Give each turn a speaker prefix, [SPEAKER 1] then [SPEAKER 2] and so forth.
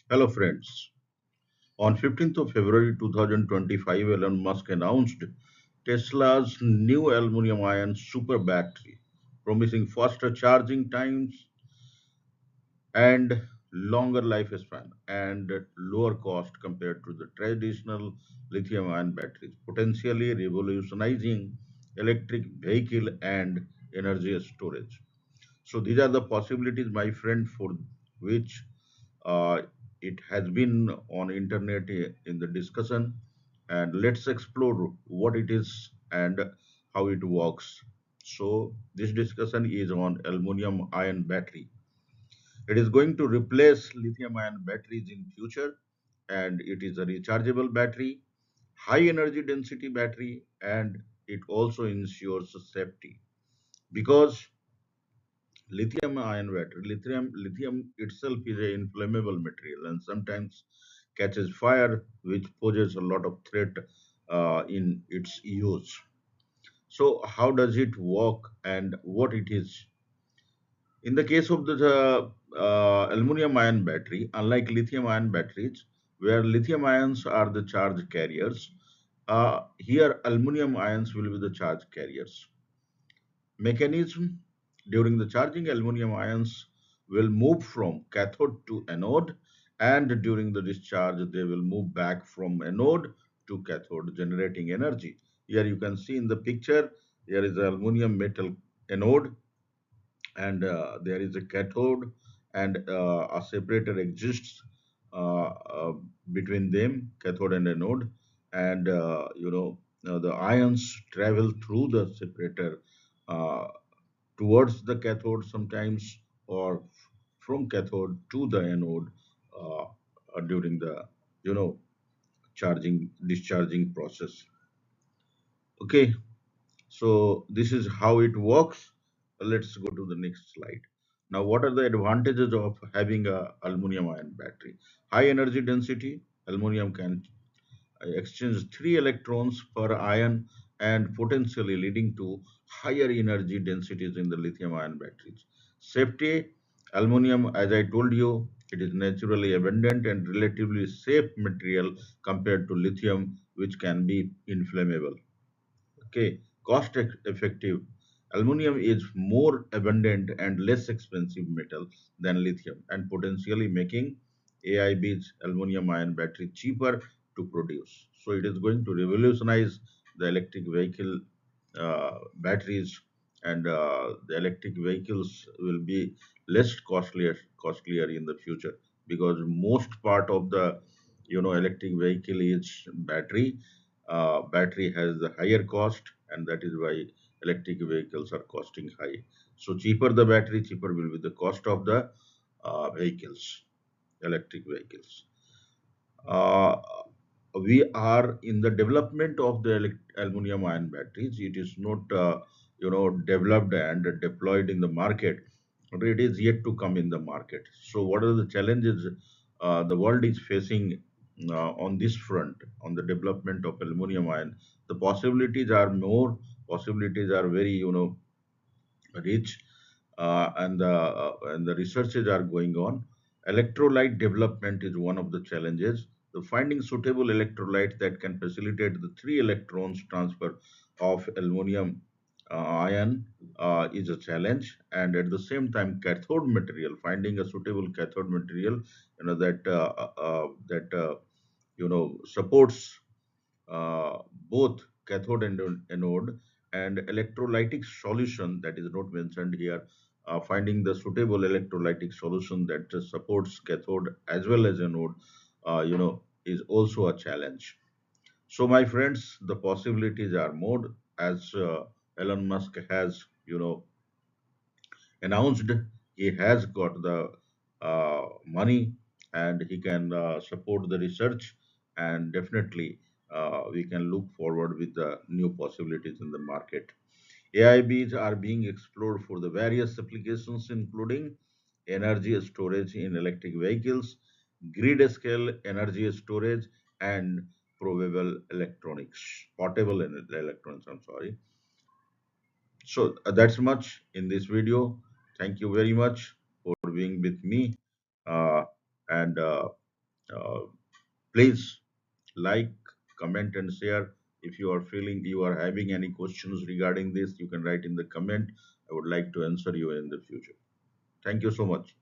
[SPEAKER 1] Hello, friends. On 15th of February 2025, Elon Musk announced Tesla's new aluminum ion super battery, promising faster charging times and longer lifespan and lower cost compared to the traditional lithium ion batteries, potentially revolutionizing electric vehicle and energy storage. So, these are the possibilities, my friend, for which uh, it has been on internet in the discussion, and let's explore what it is and how it works. So this discussion is on aluminum ion battery. It is going to replace lithium ion batteries in future, and it is a rechargeable battery, high energy density battery, and it also ensures safety because lithium itself is an inflammable material and sometimes catches fire, which poses a lot of threat in its use. So, how does it work and what it is? In the case of the aluminum ion battery, unlike lithium ion batteries, where lithium ions are the charge carriers, here aluminum ions will be the charge carriers. Mechanism: during the charging, aluminum ions will move from cathode to anode, and during the discharge, they will move back from anode to cathode, generating energy. Here you can see in the picture, there is aluminum metal anode, and there is a cathode, and a separator exists between them, cathode and anode, and the ions travel through the separator uh, towards the cathode sometimes, or from cathode to the anode during the you know charging discharging process. Okay, so this is how it works. Let's go to the next slide. Now, what are the advantages of having a aluminum ion battery? High energy density. Aluminum can exchange 3 electrons per ion, and potentially leading to higher energy densities in the lithium ion batteries. Safety: aluminum, as I told you, it is naturally abundant and relatively safe material compared to lithium, which can be inflammable. Okay, effective. Aluminum is more abundant and less expensive metal than lithium, and potentially making AIB's aluminum ion battery cheaper to produce. So it is going to revolutionize the electric vehicle batteries, and the electric vehicles will be less costlier in the future, because most part of the electric vehicle is battery. Battery has the higher cost, and that is why electric vehicles are costing high. So cheaper the battery, cheaper will be the cost of the vehicles, electric vehicles. uh, we are in the development of the aluminum ion batteries. It is not developed and deployed in the market, but it is yet to come in the market. So what are the challenges the world is facing on this front, on the development of aluminum ion? The possibilities are more, possibilities are very rich, and the researches are going on. Electrolyte development is one of the challenges. The finding suitable electrolyte that can facilitate the 3 electrons transfer of aluminum ion is a challenge, and at the same time, cathode material, finding a suitable cathode material, that supports uh, both cathode and anode, and electrolytic solution that is not mentioned here. Finding the suitable electrolytic solution that supports cathode as well as anode, is also a challenge. So, my friends, the possibilities are more, as Elon Musk has, announced. He has got the money, and he can support the research, and definitely we can look forward with the new possibilities in the market. AIBs are being explored for the various applications, including energy storage in electric vehicles, grid scale energy storage, and probable electronics, electronics. I'm sorry. So that's much in this video. Thank you very much for being with me. And Uh, Please like, comment, and share. If you are feeling you are having any questions regarding this, you can write in the comment. I would like to answer you in the future. Thank you so much.